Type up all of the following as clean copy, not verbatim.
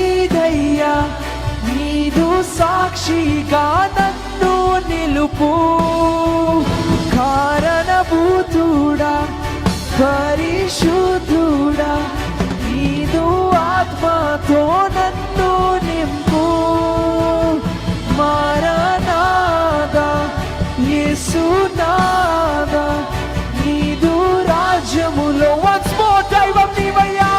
నీదయ్యా, నీదు సాక్షిగా నన్ను నిలుపు. కారణభూతుడా పరిశుద్ధుడా, నీదు ఆత్మతో నన్ను నింపు. మారనాదా యేసునాదా, నీదు రాజ్యములో once more దైవం నీవయ్యా,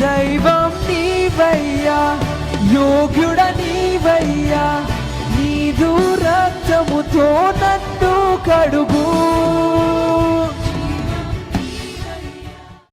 దైవం నీవయ్యా, యోగ్యుడ నీవయ్యా, నీదు రక్తముతో నన్ను కడుగు.